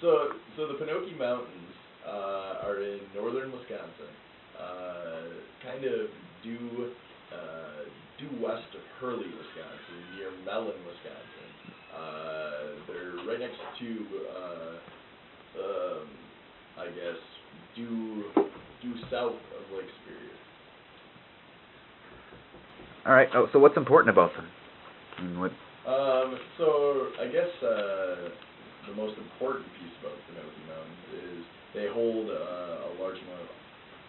So the Penokee Mountains are in northern Wisconsin, kind of due west of Hurley, Wisconsin, near Mellon, Wisconsin. They're right next to, I guess, due south of Lake Superior. All right. Oh, so what's important about them? So I guess the most important piece about the Penokee Mountains is they hold a large amount of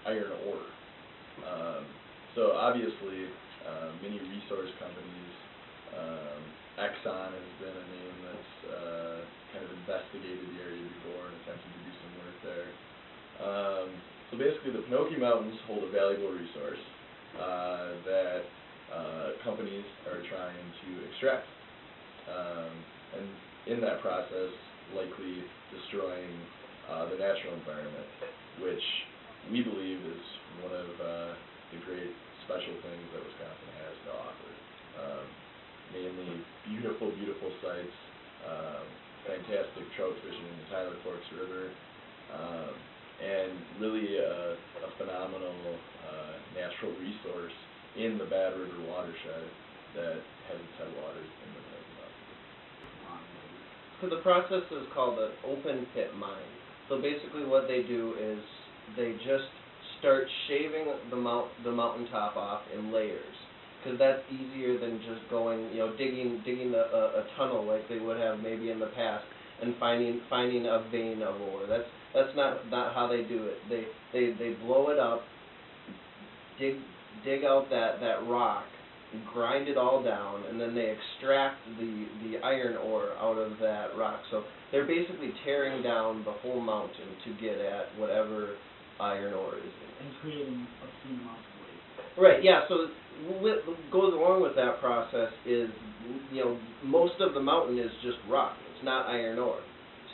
iron ore. So obviously, many resource companies, Exxon has been a name that's kind of investigated the area before and attempted to do some work there. So basically, the Penokee Mountains hold a valuable resource that companies are trying to extract, and in that process, likely destroying the natural environment, which we believe is one of the great special things that Wisconsin has to offer. Mainly beautiful, beautiful sites, fantastic trout fishing in the Tyler Forks River, and really a phenomenal natural resource in the Bad River watershed that has its headwaters in the Penokee Mountains. So the process is called an open pit mine. So basically what they do is they just start shaving the mountaintop off in layers, because that's easier than just going, digging a tunnel like they would have maybe in the past and finding a vein of ore. That's not how they do it. They blow it up, dig out that rock, grind it all down, and then they extract the iron ore out of that rock. So they're basically tearing down the whole mountain to get at whatever iron ore is in it. And creating obscene amounts of waste. Right, yeah, so what goes along with that process is, most of the mountain is just rock. It's not iron ore.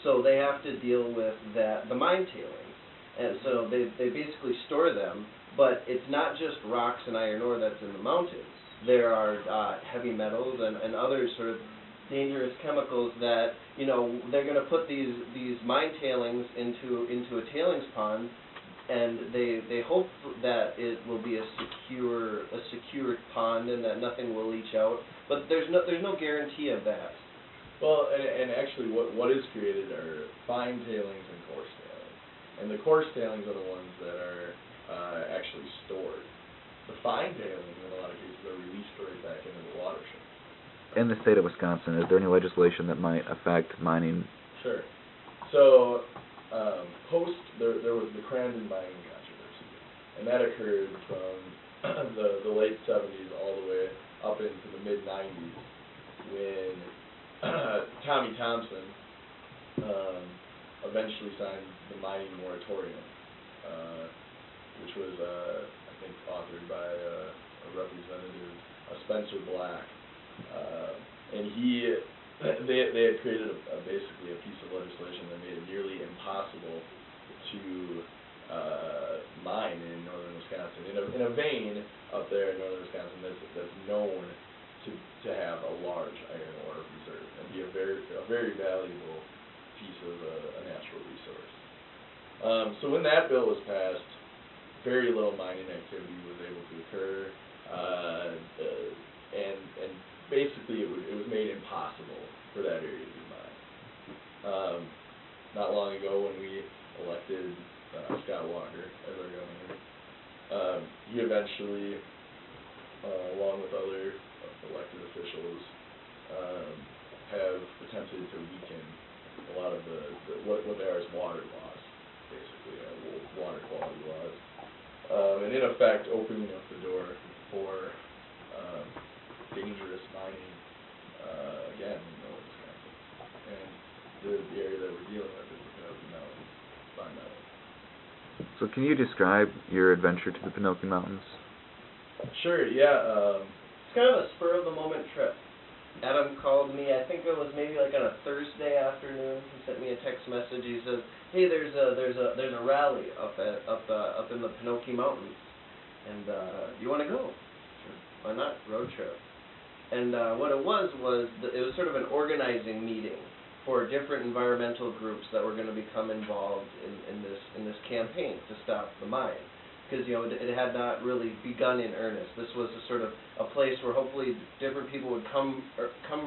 So they have to deal with the mine tailings. And so they basically store them, but it's not just rocks and iron ore that's in the mountains. There are heavy metals and other sort of dangerous chemicals that, they're going to put these mine tailings into a tailings pond, and they hope that it will be a secure pond and that nothing will leach out. But there's no guarantee of that. Well, and actually what is created are fine tailings and coarse tailings. And the coarse tailings are the ones that are actually stored. The fine tailings, in a lot of cases, are released right back into the watershed. In the state of Wisconsin, is there any legislation that might affect mining? Sure. So, there was the Crandon mining controversy, and that occurred from the late 70s all the way up into the mid-90s, when Tommy Thompson eventually signed the mining moratorium, which was, I think, authored by a representative, Spencer Black, and they had created basically a piece of legislation that made it nearly impossible to mine in northern Wisconsin, in a vein up there in northern Wisconsin that's known to have a large iron ore reserve and be a very valuable piece of a natural resource. So when that bill was passed, very little mining activity was able to occur, and basically it was made impossible for that area to be mined. Not long ago, when we elected Scott Walker as our governor, he eventually, along with other elected officials, have attempted to weaken a lot of what there are as water laws, basically, water quality laws. And in effect, opening up the door for dangerous mining again in northern Wisconsin. And the area that we're dealing with is the Penokee Mountains, by metal. So can you describe your adventure to the Penokee Mountains? Sure, yeah. It's kind of a spur-of-the-moment trip. Adam called me, I think it was maybe like on a Thursday afternoon. He sent me a text message. He says, "Hey, there's a rally up in the Penokee Mountains, and you want to go?" Sure, why not? Road trip. And what it was it was sort of an organizing meeting for different environmental groups that were going to become involved in this campaign to stop the mine. Because it had not really begun in earnest. This was a sort of a place where hopefully different people would come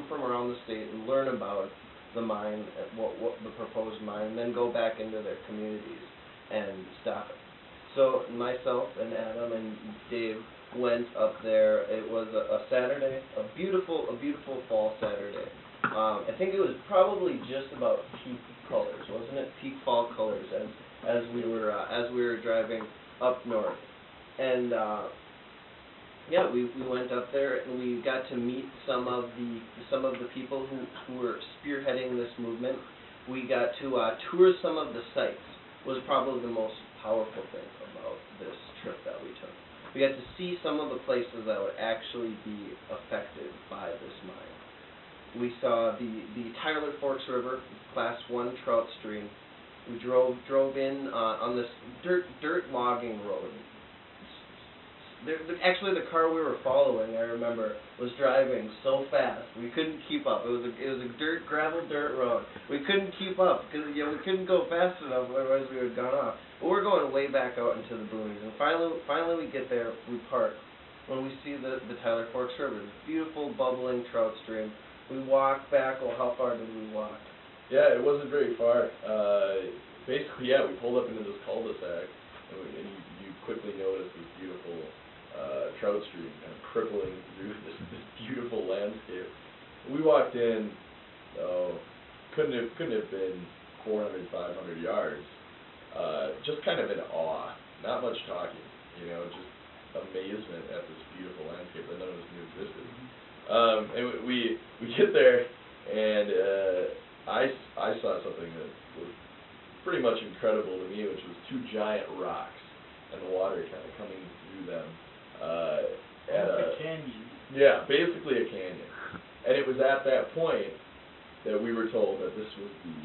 from around the state and learn about the mine, what the proposed mine, and then go back into their communities and stop it. So myself and Adam and Dave went up there. It was a Saturday, a beautiful fall Saturday. I think it was probably just about peak colors, wasn't it? Peak fall colors as we were driving up north, and we went up there and we got to meet some of the people who were spearheading this movement. We got to tour some of the sites. Was probably the most powerful thing about this trip that we took. We got to see some of the places that would actually be affected by this mine. We saw the Tyler Forks River, Class 1 trout stream. We drove in on this dirt logging road. Actually, the car we were following, I remember, was driving so fast we couldn't keep up. It was a gravel dirt road. We couldn't keep up because we couldn't go fast enough, otherwise we would have gone off. But we're going way back out into the boonies, and finally we get there. We park when we see the Tyler Forks River, this beautiful bubbling trout stream. We walk back. Well, how far did we walk? Yeah, it wasn't very far. Basically, we pulled up into this cul-de-sac, and you quickly notice this beautiful trout stream kind of crippling through this beautiful landscape. We walked in, couldn't have been 400, 500 yards, just kind of in awe, not much talking, just amazement at this beautiful landscape that none of us knew existed. And we get there, and I saw something that was pretty much incredible to me, which was two giant rocks and the water kind of coming through them. A canyon. Yeah, basically a canyon. And it was at that point that we were told that this was the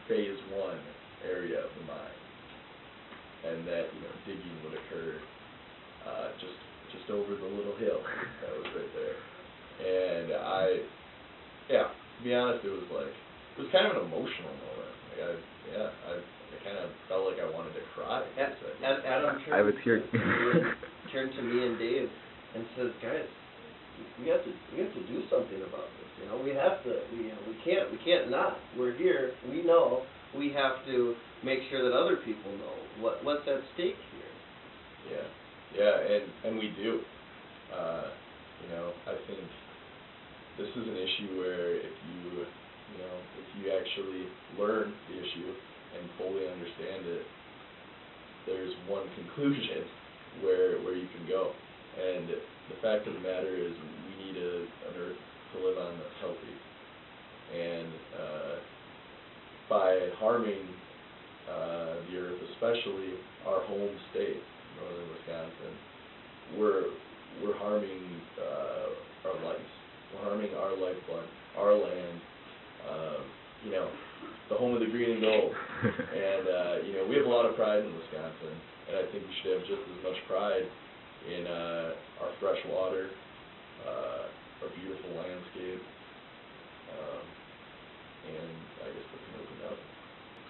phase 1 area of the mine, and that digging would occur just over the little hill that was right there. And to be honest, it was kind of an emotional moment. I kind of felt like I wanted to cry. Adam turned to me and Dave and says, "Guys, we have to do something about this. We have to. We can't not. We're here. We know. We have to make sure that other people know what's at stake here." Yeah, and we do. I think this is an issue where if you actually learn the issue and fully understand it, there's one conclusion where you can go. And the fact of the matter is we need an earth to live on that's healthy. And by harming the earth, especially our home state, northern Wisconsin, we're harming our lives. We're harming our lifeblood, our land, the home of the green and gold. And, we have a lot of pride in Wisconsin, and I think we should have just as much pride in our fresh water, our beautiful landscape, and I guess the Penokee Mountains.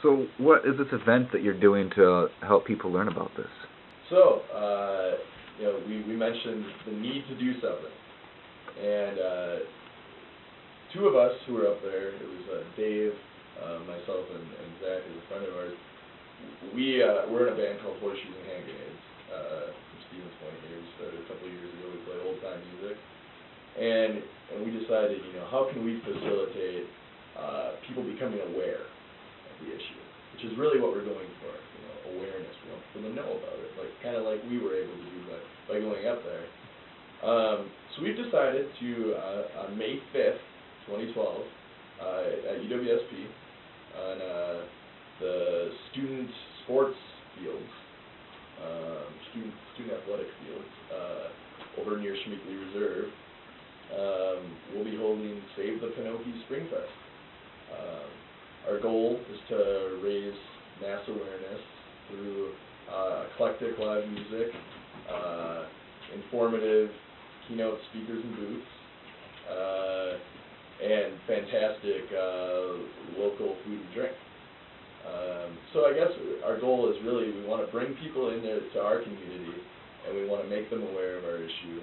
So what is this event that you're doing to help people learn about this? So, we mentioned the need to do something. And two of us who were up there, it was Dave, myself, and Zach, who's a friend of ours. We're in a band called Horseshoes and Hand Grenades from Stevens Point here. We started a couple of years ago. We play old-time music. And we decided, how can we facilitate people becoming aware of the issue, which is really what we're going for, awareness. We want people to know about it, kind of like we were able to do by going up there. So we've decided to, on May 5th, 2012, at UWSP, on the student sports fields, student athletic fields, over near Schmeekley Reserve, we'll be holding Save the Penokee Spring Fest. Our goal is to raise mass awareness through eclectic live music, informative keynote speakers and booths, and fantastic local food and drink. So I guess our goal is really we want to bring people in there to our community, and we want to make them aware of our issue.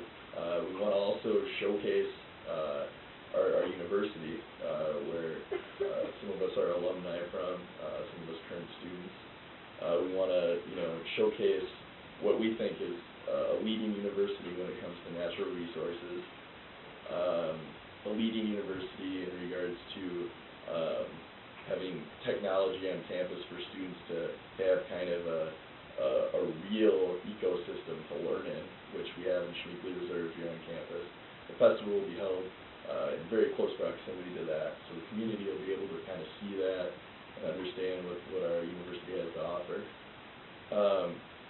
We want to also showcase our university, where some of us are alumni from, some of us current students. We want to, showcase what we think is a leading university when it comes to natural resources, a leading university in regards to having technology on campus for students to have kind of a real ecosystem to learn in, which we have in Schmeekley Reserve here on campus. The festival will be held in very close proximity to that, so the community will be able to kind of see that and understand what our university has to offer.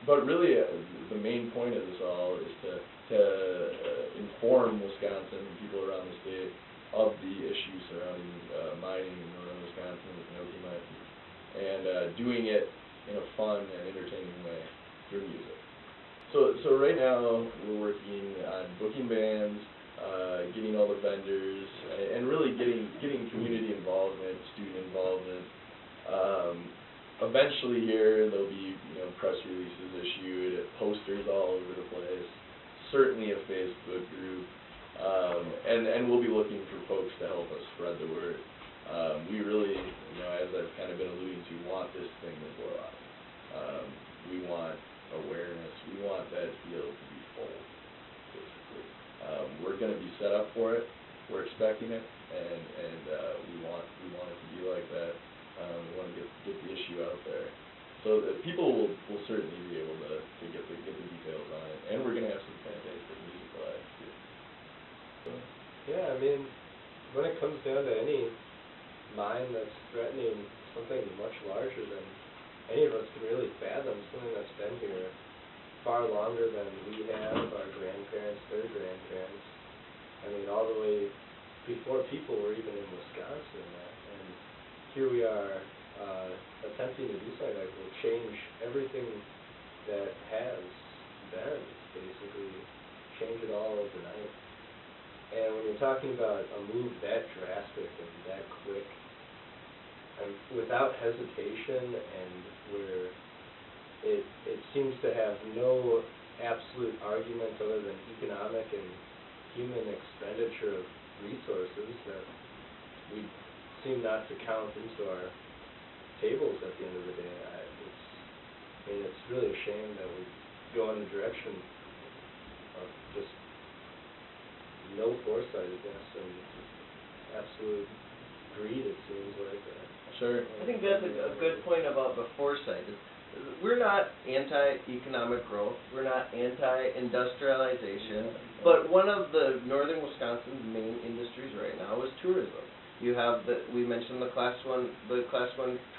But really, the main point of this all is to inform Wisconsin and people around the state of the issues surrounding mining in northern Wisconsin, the Penokee mine, and doing it in a fun and entertaining way through music. So right now we're working on booking bands, getting all the vendors, and really getting community involvement, student involvement. Eventually here there'll be press releases issued, posters all over the place, certainly a Facebook group, and we'll be looking for folks to help us spread the word. We really, as I've kind of been alluding to, want this thing to blow up. We want awareness. We want that field to be full, basically. We're going to be set up for it. We're expecting it, and we want it to be like that. We want to get the issue out there. So that people will certainly be able to get the details on it, and we're going to have some fantastic music live too. So. Yeah, I mean, when it comes down to any mine that's threatening something much larger than any of us can really fathom, something that's been here far longer than we have, our grandparents, their grandparents. I mean, all the way before people were even in Wisconsin, and here we are attempting to do something that will change everything that has been, basically change it all overnight. And when you're talking about a move that drastic and that quick, and without hesitation, and where it seems to have no absolute argument other than economic and human expenditure of resources that we seem not to count into our tables at the end of the day. It's really a shame that we go in the direction of just no foresightedness and absolute greed, it seems like. Sure. I think that's a good point about the foresight. We're not anti-economic growth. We're not anti-industrialization. But one of the northern Wisconsin's main industries right now is tourism. You have we mentioned the Class 1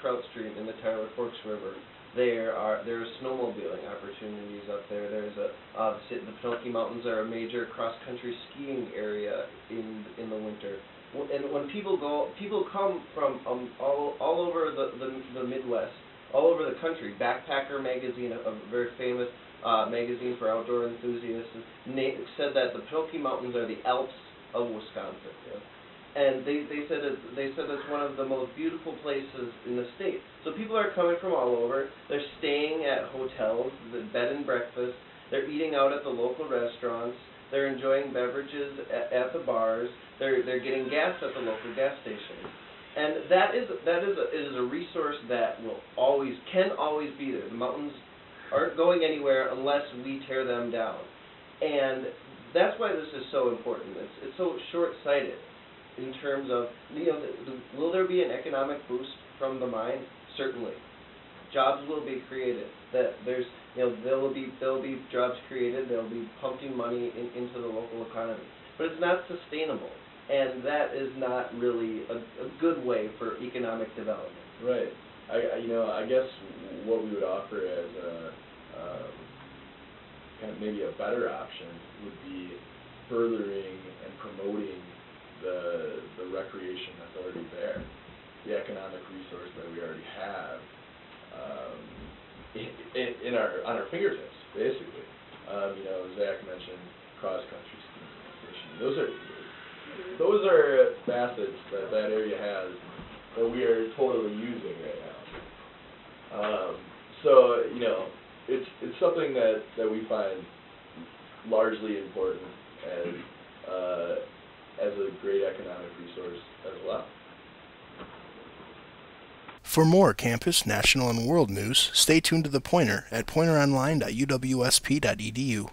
trout stream in the Tyler Forks River. There are snowmobiling opportunities up there. There's the Penokee Mountains are a major cross-country skiing area in the winter. And when people come from all over the Midwest, all over the country. Backpacker magazine, a very famous magazine for outdoor enthusiasts, said that the Penokee Mountains are the Alps of Wisconsin. Yeah. And they said it's one of the most beautiful places in the state. So people are coming from all over. They're staying at hotels, the bed and breakfast. They're eating out at the local restaurants. They're enjoying beverages at the bars. They're getting gas at the local gas stations. And that is a resource that can always be there. The mountains aren't going anywhere unless we tear them down. And that's why this is so important. It's so short-sighted in terms of, will there be an economic boost from the mine? Certainly. Jobs will be created. There will be jobs created. They'll be pumping money into the local economy. But it's not sustainable, and that is not really a good way for economic development. Right. I guess what we would offer as kind of maybe a better option would be furthering and promoting the recreation that's already there, the economic resource that we already have on our fingertips, basically. Zach mentioned cross-country skiing. Those are those are facets that that area has that we are totally using right now. So, you know, it's something that we find largely important as a great economic resource as well. For more campus, national, and world news, stay tuned to The Pointer at pointeronline.uwsp.edu.